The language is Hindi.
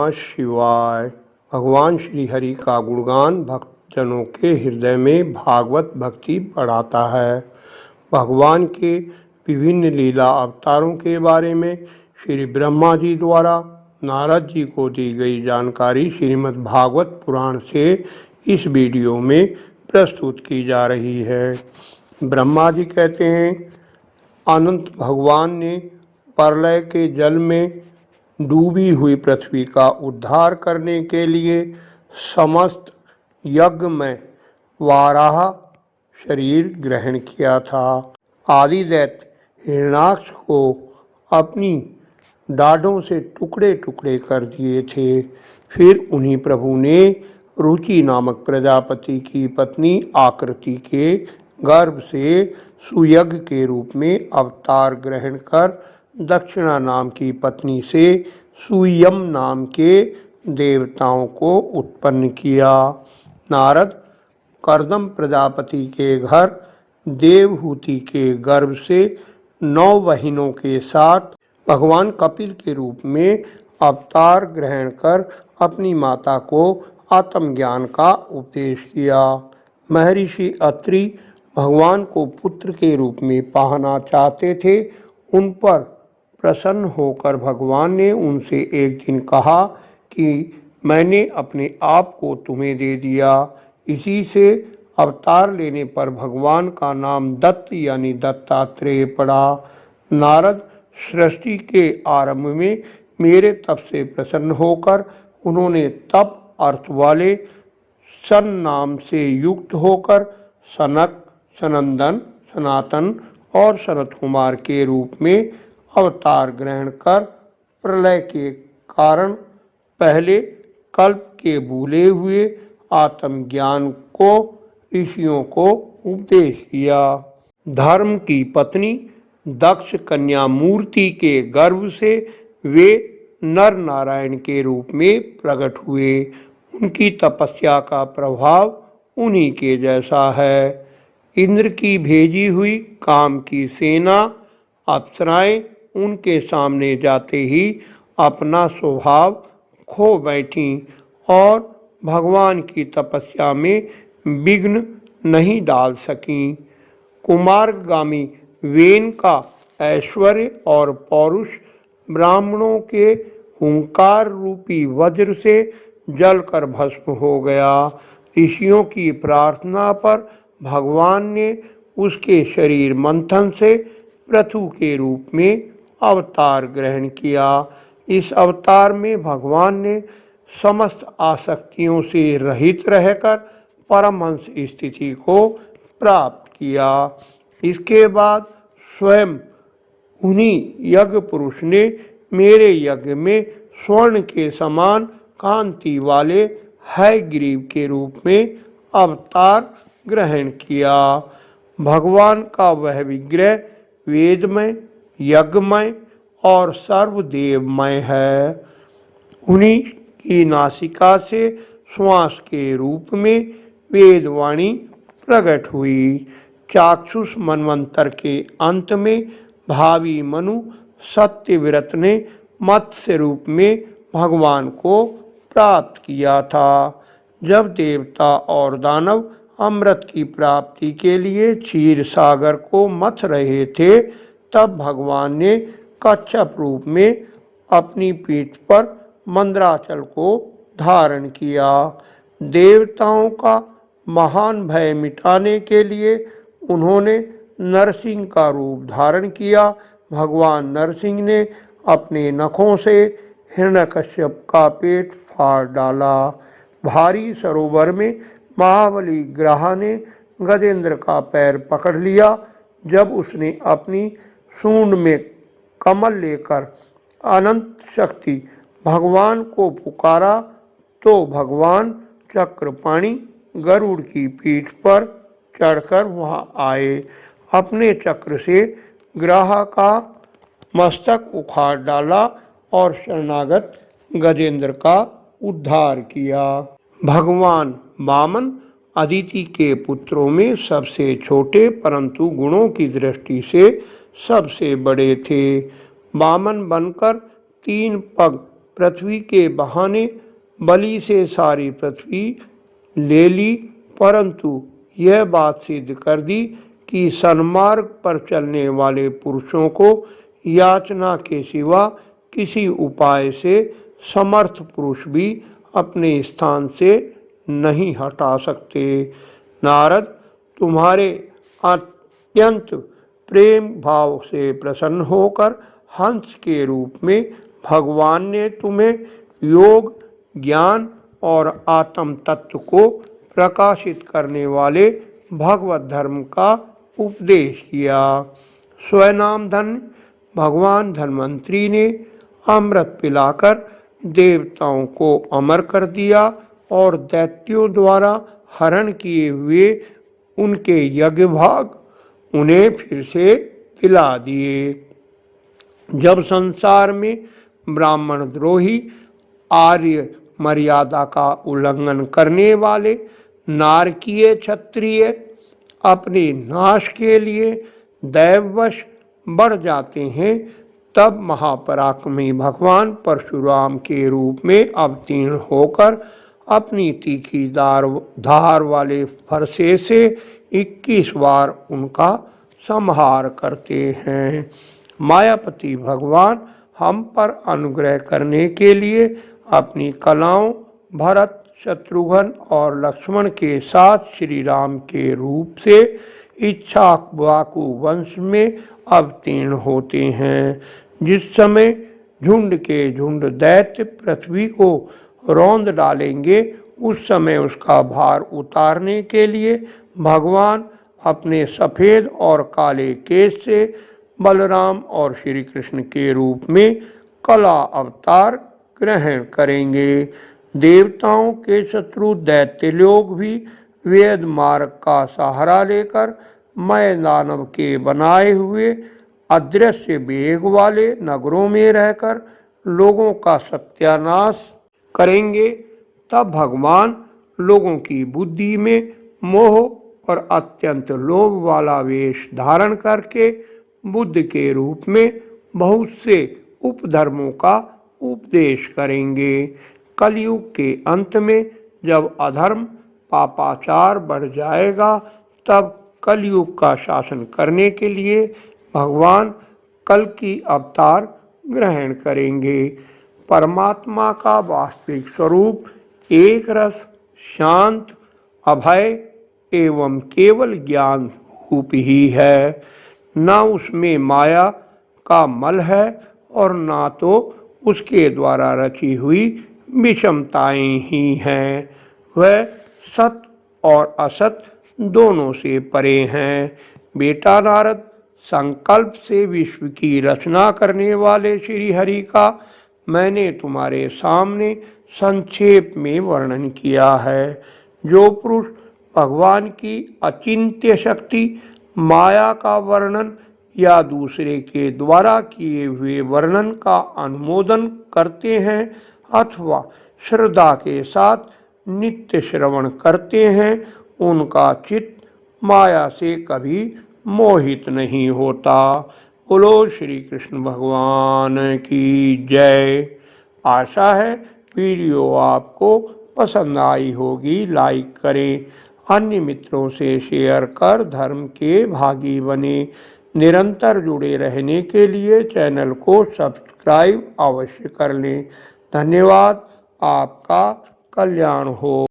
नमः शिवाय। भगवान श्री हरि का गुणगान भक्तजनों के हृदय में भागवत भक्ति बढ़ाता है। भगवान के विभिन्न लीला अवतारों के बारे में श्री ब्रह्मा जी द्वारा नारद जी को दी गई जानकारी श्रीमद् भागवत पुराण से इस वीडियो में प्रस्तुत की जा रही है। ब्रह्मा जी कहते हैं, अनंत भगवान ने प्रलय के जल में डूबी हुई पृथ्वी का उद्धार करने के लिए समस्त यज्ञ में वाराह शरीर ग्रहण किया था। आदि दैत्य हिरण्याक्ष को अपनी डाढ़ों से टुकड़े टुकड़े कर दिए थे। फिर उन्हीं प्रभु ने रुचि नामक प्रजापति की पत्नी आकृति के गर्भ से सुयज्ञ के रूप में अवतार ग्रहण कर दक्षिणा नाम की पत्नी से सुयम नाम के देवताओं को उत्पन्न किया। नारद कर्दम प्रजापति के घर देवहूति के गर्भ से 9 बहिनों के साथ भगवान कपिल के रूप में अवतार ग्रहण कर अपनी माता को आत्मज्ञान का उपदेश किया। महर्षि अत्रि भगवान को पुत्र के रूप में पाना चाहते थे। उन पर प्रसन्न होकर भगवान ने उनसे एक दिन कहा कि मैंने अपने आप को तुम्हें दे दिया। इसी से अवतार लेने पर भगवान का नाम दत्त यानी दत्तात्रेय पड़ा। नारद सृष्टि के आरंभ में मेरे तप से प्रसन्न होकर उन्होंने तप अर्थ वाले सन नाम से युक्त होकर सनक, सनंदन, सनातन और सनत कुमार के रूप में अवतार ग्रहण कर प्रलय के कारण पहले कल्प के भूले हुए आत्मज्ञान को ऋषियों को उपदेश किया। धर्म की पत्नी दक्ष कन्या मूर्ति के गर्भ से वे नर नारायण के रूप में प्रकट हुए। उनकी तपस्या का प्रभाव उन्हीं के जैसा है। इंद्र की भेजी हुई काम की सेना अप्सराएं उनके सामने जाते ही अपना स्वभाव खो बैठीं और भगवान की तपस्या में विघ्न नहीं डाल सकीं। कुमारगामी वेन का ऐश्वर्य और पौरुष ब्राह्मणों के हुंकार रूपी वज्र से जलकर भस्म हो गया। ऋषियों की प्रार्थना पर भगवान ने उसके शरीर मंथन से पृथु के रूप में अवतार ग्रहण किया। इस अवतार में भगवान ने समस्त आसक्तियों से रहित रहकर परमहंस स्थिति को प्राप्त किया। इसके बाद स्वयं उन्हीं यज्ञ पुरुष ने मेरे यज्ञ में स्वर्ण के समान कांति वाले हयग्रीव के रूप में अवतार ग्रहण किया। भगवान का वह विग्रह वेदमय, यज्ञमय और सर्वदेवमय है। उन्हीं की नासिका से श्वास के रूप में वेदवाणी प्रकट हुई। चाक्षुष मनवंतर के अंत में भावी मनु सत्यव्रत ने मत्स्य रूप में भगवान को प्राप्त किया था। जब देवता और दानव अमृत की प्राप्ति के लिए क्षीर सागर को मथ रहे थे, तब भगवान ने कच्छप रूप में अपनी पीठ पर मंदराचल को धारण किया। देवताओं का महान भय मिटाने के लिए उन्होंने नरसिंह का रूप धारण किया। भगवान नरसिंह ने अपने नखों से हिरण्यकश्यप का पेट फाड़ डाला। भारी सरोवर में महाबली ग्रह ने गजेंद्र का पैर पकड़ लिया। जब उसने अपनी सूंड में कमल लेकर अनंत शक्ति भगवान को पुकारा तो भगवान चक्रपाणि गरुड़ की पीठ पर चढ़कर वहां आए। अपने चक्र से ग्रह का मस्तक उखाड़ डाला और शरणागत गजेंद्र का उद्धार किया। भगवान वामन अदिति के पुत्रों में सबसे छोटे परंतु गुणों की दृष्टि से सबसे बड़े थे। वामन बनकर 3 पग पृथ्वी के बहाने बलि से सारी पृथ्वी ले ली, परंतु यह बात सिद्ध कर दी कि सन्मार्ग पर चलने वाले पुरुषों को याचना के सिवा किसी उपाय से समर्थ पुरुष भी अपने स्थान से नहीं हटा सकते। नारद, तुम्हारे अत्यंत प्रेम भाव से प्रसन्न होकर हंस के रूप में भगवान ने तुम्हें योग, ज्ञान और आत्म तत्व को प्रकाशित करने वाले भगवत धर्म का उपदेश किया। स्वयं धन्य भगवान धन्वंतरी ने अमृत पिलाकर देवताओं को अमर कर दिया और दैत्यों द्वारा हरण किए हुए उनके यज्ञ भाग उन्हें फिर से दिला दिए। जब संसार में ब्राह्मण द्रोही, आर्य मर्यादा का उल्लंघन करने वाले नारकीय क्षत्रिय अपने नाश के लिए दैववश बढ़ जाते हैं, तब महापराक्रमी भगवान परशुराम के रूप में अवतीर्ण होकर अपनी तीखी धार वाले फरसे से 21 बार उनका संहार करते हैं। मायापति भगवान हम पर अनुग्रह करने के लिए अपनी कलाओं भरत, शत्रुघ्न और लक्ष्मण के साथ श्री राम के रूप से इक्ष्वाकु वंश में अवतीर्ण होते हैं। जिस समय झुंड के झुंड दैत्य पृथ्वी को रौंद डालेंगे, उस समय उसका भार उतारने के लिए भगवान अपने सफ़ेद और काले केश से बलराम और श्री कृष्ण के रूप में कला अवतार ग्रहण करेंगे। देवताओं के शत्रु दैत्य लोग भी वेद मार्ग का सहारा लेकर मय दानव के बनाए हुए अदृश्य वेग वाले नगरों में रहकर लोगों का सत्यानाश करेंगे। तब भगवान लोगों की बुद्धि में मोह और अत्यंत लोभ वाला वेश धारण करके बुद्ध के रूप में बहुत से उपधर्मों का उपदेश करेंगे। कलयुग के अंत में जब अधर्म पापाचार बढ़ जाएगा, तब कलयुग का शासन करने के लिए भगवान कल की अवतार ग्रहण करेंगे। परमात्मा का वास्तविक स्वरूप एक रस, शांत, अभय एवं केवल ज्ञान रूप ही है। न उसमें माया का मल है और ना तो उसके द्वारा रची हुई विषमताएं ही हैं। वह सत और असत दोनों से परे हैं। बेटा नारद, संकल्प से विश्व की रचना करने वाले श्री हरि का मैंने तुम्हारे सामने संक्षेप में वर्णन किया है। जो पुरुष भगवान की अचिंत्य शक्ति माया का वर्णन या दूसरे के द्वारा किए हुए वर्णन का अनुमोदन करते हैं अथवा श्रद्धा के साथ नित्य श्रवण करते हैं, उनका चित्त माया से कभी मोहित नहीं होता। बोलो श्री कृष्ण भगवान की जय। आशा है वीडियो आपको पसंद आई होगी। लाइक करें, अन्य मित्रों से शेयर कर धर्म के भागी बने। निरंतर जुड़े रहने के लिए चैनल को सब्सक्राइब अवश्य कर लें। धन्यवाद। आपका कल्याण हो।